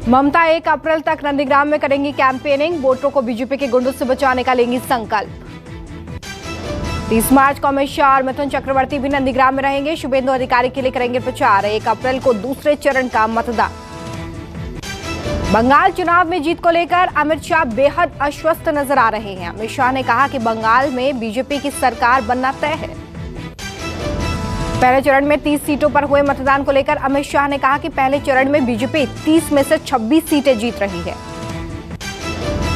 ममता 1 अप्रैल तक नंदीग्राम में करेंगी कैंपेनिंग। वोटरों को बीजेपी के गुंडों से बचाने का लेंगी संकल्प। 30 मार्च को अमित शाह और मिथुन चक्रवर्ती भी नंदीग्राम में रहेंगे। शुभेंदु अधिकारी के लिए करेंगे प्रचार। 1 अप्रैल को दूसरे चरण का मतदान। बंगाल चुनाव में जीत को लेकर अमित शाह बेहद आश्वस्त नजर आ रहे हैं। अमित शाह ने कहा कि बंगाल में बीजेपी की सरकार बनना तय है। पहले चरण में 30 सीटों पर हुए मतदान को लेकर अमित शाह ने कहा कि पहले चरण में बीजेपी 30 में से 26 सीटें जीत रही है।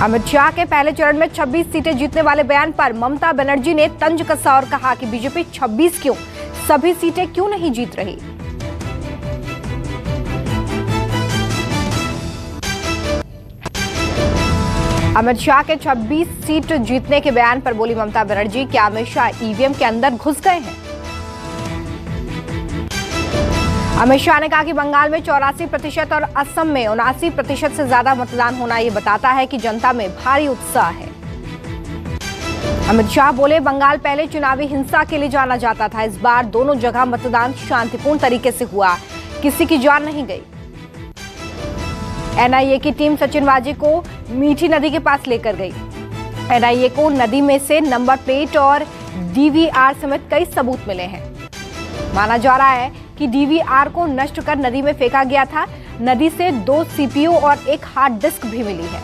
अमित शाह के पहले चरण में 26 सीटें जीतने वाले बयान पर ममता बनर्जी ने तंज कसा और कहा कि बीजेपी 26 क्यों, सभी सीटें क्यों नहीं जीत रही। अमित शाह के 26 सीट जीतने के बयान पर बोली ममता बनर्जी, क्या अमित शाह ईवीएम के अंदर घुस गए हैं। अमित शाह ने कहा कि बंगाल में 84% और असम में 79% से ज्यादा मतदान होना ये बताता है कि जनता में भारी उत्साह है। अमित शाह बोले, बंगाल पहले चुनावी हिंसा के लिए जाना जाता था। इस बार दोनों जगह मतदान शांतिपूर्ण तरीके से हुआ, किसी की जान नहीं गई। एनआईए की टीम सचिन वाजे को मीठी नदी के पास लेकर गई। एनआईए को नदी में से नंबर प्लेट और डीवीआर समेत कई सबूत मिले हैं। माना जा रहा है कि डीवीआर को नष्ट कर नदी में फेंका गया था। नदी से 2 सीपीयू और एक हार्ड डिस्क भी मिली है।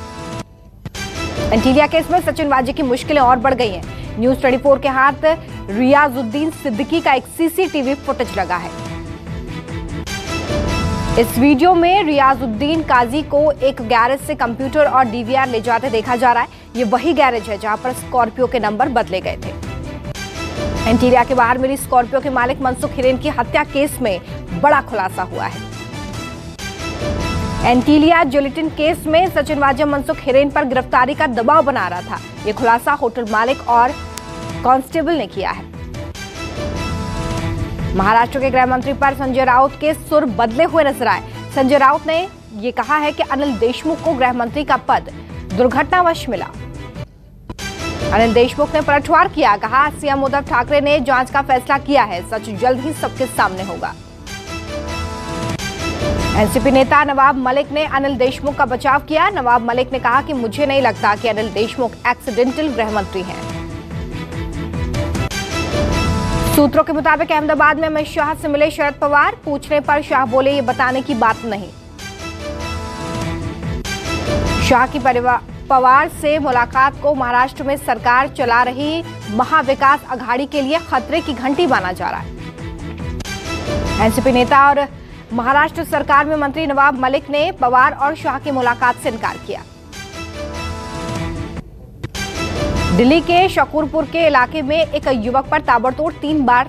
एंटीलिया केस में सचिन वाजे की मुश्किलें और बढ़ गई हैं। न्यूज 24 के हाथ रियाजुद्दीन सिद्दीकी का एक सीसीटीवी फुटेज लगा है। इस वीडियो में रियाजुद्दीन काजी को एक गैरेज से कंप्यूटर और डीवीआर ले जाते देखा जा रहा है। ये वही गैरेज है जहां पर स्कॉर्पियो के नंबर बदले गए थे। एंटीलिया के बाहर मिली स्कॉर्पियो के मालिक मनसुख हिरेन की हत्या केस में बड़ा खुलासा हुआ है। एंटीलिया जिलेटिन केस में सचिन वाजे मनसुख हिरेन पर गिरफ्तारी का दबाव बना रहा था। यह खुलासा होटल मालिक और कांस्टेबल ने किया है। महाराष्ट्र के गृह मंत्री पर संजय राउत के सुर बदले हुए नजर आए। संजय राउत ने यह कहा है कि अनिल देशमुख को गृह मंत्री का पद दुर्घटनावश मिला। अनिल देशमुख ने पलटवार किया, कहा सीएम उद्धव ठाकरे ने जांच का फैसला किया है, सच जल्द ही सबके सामने होगा। एनसीपी नेता नवाब मलिक ने अनिल देशमुख का बचाव किया। नवाब मलिक ने कहा कि मुझे नहीं लगता कि अनिल देशमुख एक्सीडेंटल गृह मंत्री हैं। सूत्रों के मुताबिक अहमदाबाद में अमित शाह से मिले शरद पवार। पूछने पर शाह बोले, ये बताने की बात नहीं। शाह की पवार से मुलाकात को महाराष्ट्र में सरकार चला रही महाविकास अघाड़ी के लिए खतरे की घंटी माना जा रहा है। एनसीपी नेता और महाराष्ट्र सरकार में मंत्री नवाब मलिक ने पवार और शाह की मुलाकात से इनकार किया। दिल्ली के शकूरपुर के इलाके में एक युवक पर ताबड़तोड़ 3 बार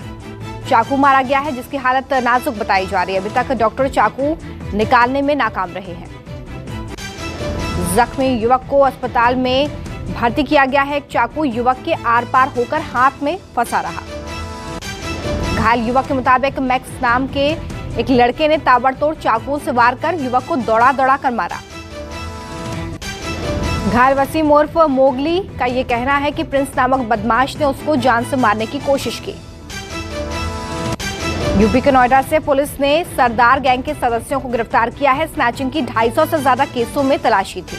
चाकू मारा गया है, जिसकी हालत नाजुक बताई जा रही है। अभी तक डॉक्टर चाकू निकालने में नाकाम रहे हैं। जख्मी युवक को अस्पताल में भर्ती किया गया है। एक चाकू युवक के आर पार होकर हाथ में फंसा रहा। घायल युवक के मुताबिक मैक्स नाम के एक लड़के ने ताबड़तोड़ चाकू से वार कर युवक को दौड़ा दौड़ा कर मारा। घायल वसीम उर्फ मोगली का यह कहना है कि प्रिंस नामक बदमाश ने उसको जान से मारने की कोशिश की। यूपी के नोएडा से पुलिस ने सरदार गैंग के सदस्यों को गिरफ्तार किया है। स्नैचिंग की 250 से ज्यादा केसों में तलाशी थी।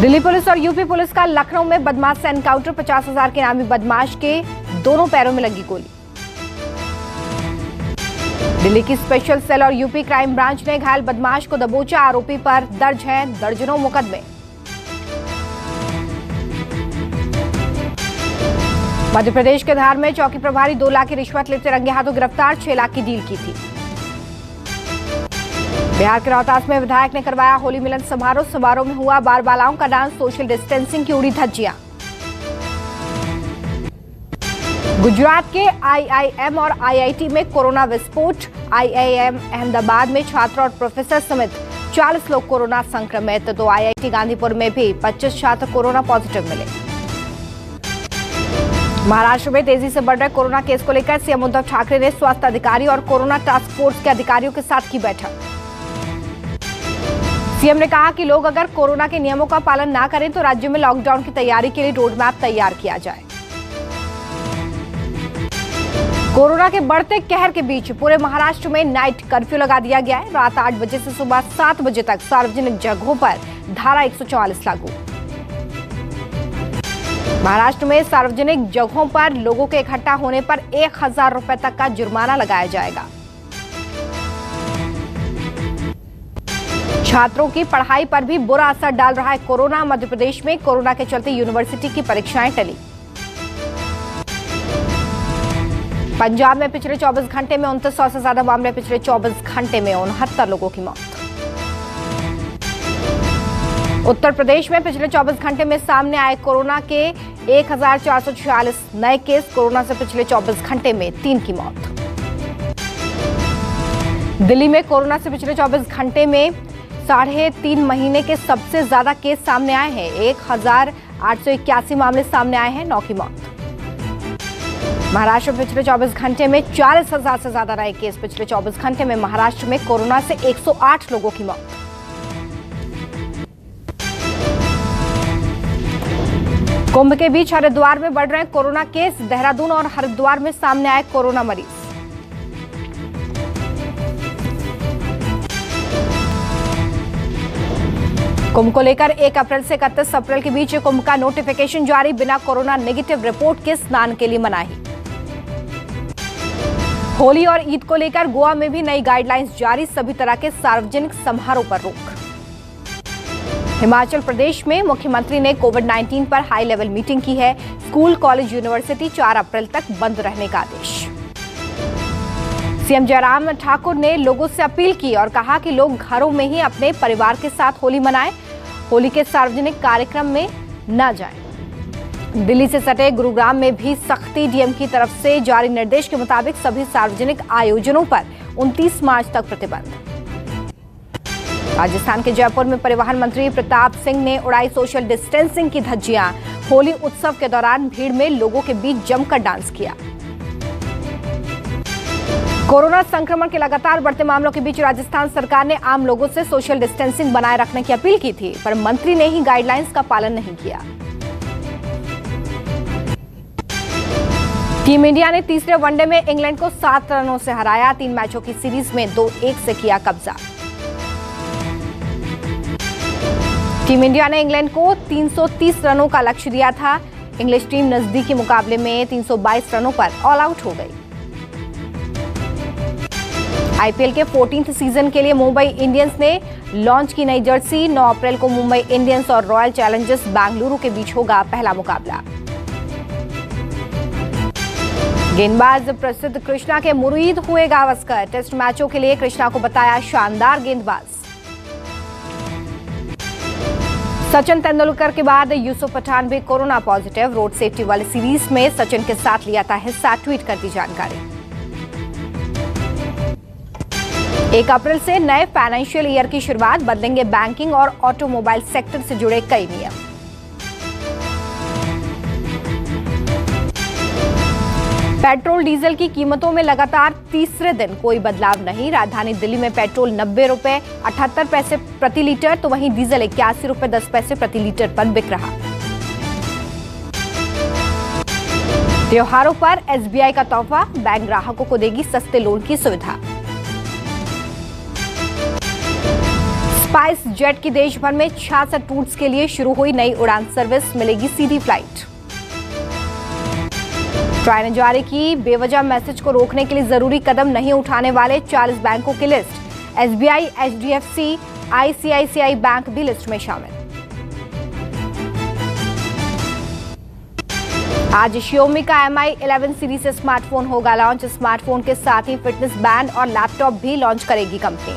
दिल्ली पुलिस और यूपी पुलिस का लखनऊ में बदमाश से एनकाउंटर। 50,000 के नामी बदमाश के दोनों पैरों में लगी गोली। दिल्ली की स्पेशल सेल और यूपी क्राइम ब्रांच ने घायल बदमाश को दबोचा। आरोपी पर दर्ज है दर्जनों मुकदमे। मध्य प्रदेश के धार में चौकी प्रभारी 2 लाख की रिश्वत लेते रंगे हाथों गिरफ्तार। 6 लाख की डील की थी। बिहार के रोहतास में विधायक ने करवाया होली मिलन समारोह। समारोह में हुआ बाल बालाओं का डांस। सोशल डिस्टेंसिंग की उड़ी धज्जियां। गुजरात के आईआईएम और आईआईटी में कोरोना विस्फोट। आईआईएम अहमदाबाद में छात्र और प्रोफेसर समेत 40 लोग कोरोना संक्रमित। तो आईआईटी गांधीपुर में भी 25 छात्र कोरोना पॉजिटिव मिले। महाराष्ट्र में तेजी से बढ़ रहे कोरोना केस को लेकर सीएम उद्धव ठाकरे ने स्वास्थ्य अधिकारी और कोरोना टास्क फोर्स के अधिकारियों के साथ की बैठक। सीएम ने कहा कि लोग अगर कोरोना के नियमों का पालन ना करें तो राज्य में लॉकडाउन की तैयारी के लिए रोड मैप तैयार किया जाए। कोरोना के बढ़ते कहर के बीच पूरे महाराष्ट्र में नाइट कर्फ्यू लगा दिया गया है। रात 8 बजे से सुबह 7 बजे तक सार्वजनिक जगहों पर धारा 144 लागू। महाराष्ट्र में सार्वजनिक जगहों पर लोगों के इकट्ठा होने पर 1000 रुपए तक का जुर्माना लगाया जाएगा। छात्रों की पढ़ाई पर भी बुरा असर डाल रहा है कोरोना। मध्य प्रदेश में कोरोना के चलते यूनिवर्सिटी की परीक्षाएं टली। पंजाब में पिछले 24 घंटे में 2900 से ज्यादा मामले। पिछले 24 घंटे में 69 लोगों की मौत। उत्तर प्रदेश में पिछले 24 घंटे में सामने आए कोरोना के 1446 नए केस। कोरोना से पिछले 24 घंटे में 3 की मौत। दिल्ली में कोरोना से पिछले 24 घंटे में 3.5 महीने के सबसे ज्यादा केस सामने आए हैं। 1881 मामले सामने आए हैं, 9 की मौत। महाराष्ट्र में पिछले 24 घंटे में 40,000 से ज्यादा नए केस। पिछले 24 घंटे में महाराष्ट्र में कोरोना से 108 लोगों की मौत। कुंभ के बीच हरिद्वार में बढ़ रहे हैं कोरोना केस। देहरादून और हरिद्वार में सामने आए कोरोना मरीज। कुंभ को लेकर 1 अप्रैल से 31 अप्रैल के बीच कुंभ का नोटिफिकेशन जारी। बिना कोरोना नेगेटिव रिपोर्ट के स्नान के लिए मनाही। होली और ईद को लेकर गोवा में भी नई गाइडलाइंस जारी। सभी तरह के सार्वजनिक समारोह पर रोक। हिमाचल प्रदेश में मुख्यमंत्री ने कोविड-19 पर हाई लेवल मीटिंग की है। स्कूल, कॉलेज, यूनिवर्सिटी 4 अप्रैल तक बंद रहने का आदेश। सीएम जयराम ठाकुर ने लोगों से अपील की और कहा कि लोग घरों में ही अपने परिवार के साथ होली मनाएं। होली के सार्वजनिक कार्यक्रम में न जाएं। दिल्ली से सटे गुरुग्राम में भी सख्ती। डीएम की तरफ से जारी निर्देश के मुताबिक सभी सार्वजनिक आयोजनों पर 29 मार्च तक प्रतिबंध। राजस्थान के जयपुर में परिवहन मंत्री प्रताप सिंह ने उड़ाई सोशल डिस्टेंसिंग की धज्जियां। होली उत्सव के दौरान भीड़ में लोगों के बीच जमकर डांस किया। कोरोना संक्रमण के लगातार बढ़ते मामलों के बीच राजस्थान सरकार ने आम लोगों से सोशल डिस्टेंसिंग बनाए रखने की अपील की थी, पर मंत्री ने ही गाइडलाइंस का पालन नहीं किया। टीम इंडिया ने तीसरे वनडे में इंग्लैंड को 7 रनों से हराया। 3 मैचों की सीरीज में 2-1 से किया कब्जा। टीम इंडिया ने इंग्लैंड को 330 रनों का लक्ष्य दिया था। इंग्लिश टीम नजदीकी मुकाबले में 322 रनों पर ऑल आउट हो गई। आईपीएल के 14th सीजन के लिए मुंबई इंडियंस ने लॉन्च की नई जर्सी। 9 अप्रैल को मुंबई इंडियंस और रॉयल चैलेंजर्स बेंगलुरु के बीच होगा पहला मुकाबला। गेंदबाज प्रसिद्ध कृष्णा के मुरीद हुए गावस्कर। टेस्ट मैचों के लिए कृष्णा को बताया शानदार गेंदबाज। सचिन तेंदुलकर के बाद यूसुफ पठान भी कोरोना पॉजिटिव। रोड सेफ्टी वाली सीरीज में सचिन के साथ लिया था हिस्सा। ट्वीट कर दी जानकारी। 1 अप्रैल से नए फाइनेंशियल ईयर की शुरुआत। बदलेंगे बैंकिंग और ऑटोमोबाइल सेक्टर से जुड़े कई नियम। पेट्रोल डीजल की कीमतों में लगातार तीसरे दिन कोई बदलाव नहीं। राजधानी दिल्ली में पेट्रोल 90 रुपए 78 पैसे प्रति लीटर, तो वहीं डीजल 81 रुपए 10 पैसे प्रति लीटर पर बिक रहा। त्योहारों पर एसबीआई का तोहफा। बैंक ग्राहकों को देगी सस्ते लोन की सुविधा। स्पाइस जेट की देश भर में 66 रूट्स के लिए शुरू हुई नई उड़ान सर्विस। मिलेगी सीधी फ्लाइट। ट्राई ने जारी की बेवजह मैसेज को रोकने के लिए जरूरी कदम नहीं उठाने वाले 40 बैंकों की list. SBI, HDFC, ICICI bank भी लिस्ट में शामिल। आज Xiaomi का Mi 11 सीरीज से स्मार्टफोन होगा लॉन्च। स्मार्टफोन के साथ ही फिटनेस बैंड और लैपटॉप भी लॉन्च करेगी कंपनी।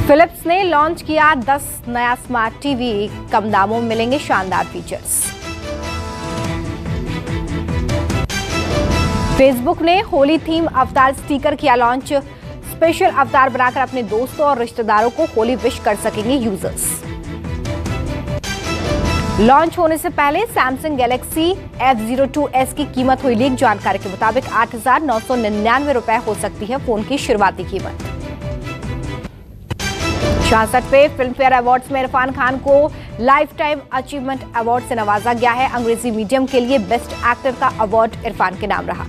फिलिप्स ने लॉन्च किया 10 नया स्मार्ट टीवी। कम दामों में मिलेंगे शानदार फीचर्स। फेसबुक ने होली थीम अवतार स्टिकर किया लॉन्च। स्पेशल अवतार बनाकर अपने दोस्तों और रिश्तेदारों को होली विश कर सकेंगे यूजर्स। लॉन्च होने से पहले सैमसंग गैलेक्सी F02s की कीमत हुई लीक। जानकारी के मुताबिक 8,999 रुपए हो सकती है फोन की शुरुआती कीमत। 66वें फिल्म फेयर अवार्ड्स में इरफान खान को लाइफ टाइम अचीवमेंट अवार्ड से नवाजा गया है। अंग्रेजी मीडियम के लिए बेस्ट एक्टर का अवार्ड इरफान के नाम रहा।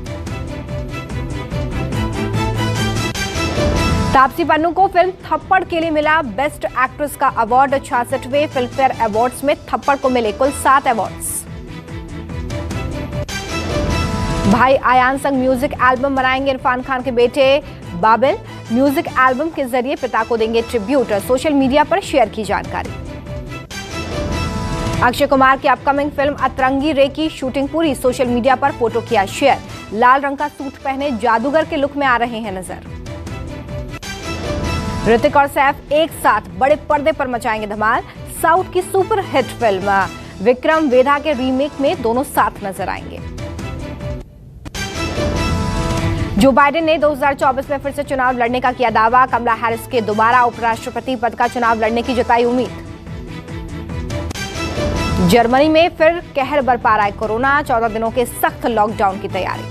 तापसी पन्नू को फिल्म थप्पड़ के लिए मिला बेस्ट एक्ट्रेस का अवार्ड। 66वें फिल्मफेयर अवार्ड्स में थप्पड़ को मिले कुल 7 अवार्ड्स। भाई आयान संग म्यूजिक एल्बम बनाएंगे इरफान खान के बेटे बाबिल। म्यूजिक एल्बम के जरिए पिता को देंगे ट्रिब्यूट। सोशल मीडिया पर शेयर की जानकारी। अक्षय कुमार की अपकमिंग फिल्म अतरंगी रे की शूटिंग पूरी। सोशल मीडिया पर फोटो किया शेयर। लाल रंग का सूट पहने जादूगर के लुक में आ रहे हैं नजर। ऋतिक और सैफ एक साथ बड़े पर्दे पर मचाएंगे धमाल। साउथ की super hit film Vikram Vedha के रीमेक में दोनों साथ नजर आएंगे। जो बाइडेन ने 2024 में फिर से चुनाव लड़ने का किया दावा। कमला हैरिस के दोबारा उपराष्ट्रपति पद का चुनाव लड़ने की जताई उम्मीद। जर्मनी में फिर कहर बरपा रहा है कोरोना। 14 दिनों के सख्त लॉकडाउन की तैयारी।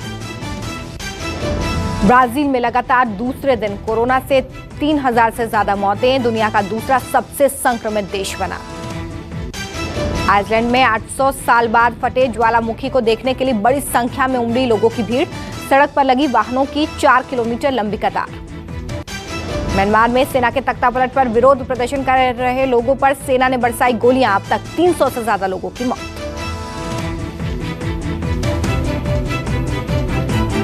ब्राजील में लगातार दूसरे दिन कोरोना से 3000 से ज्यादा मौतें। दुनिया का दूसरा सबसे संक्रमित देश बना। आइसलैंड में 800 साल बाद फटे ज्वालामुखी को देखने के लिए बड़ी संख्या में उमड़ी लोगों की भीड़। सड़क पर लगी वाहनों की 4 किलोमीटर लंबी कतार। म्यांमार में सेना के तख्तापलट पर विरोध प्रदर्शन कर रहे लोगों पर सेना ने बरसाई गोलियां। अब तक 300 से ज्यादा लोगों की मौत।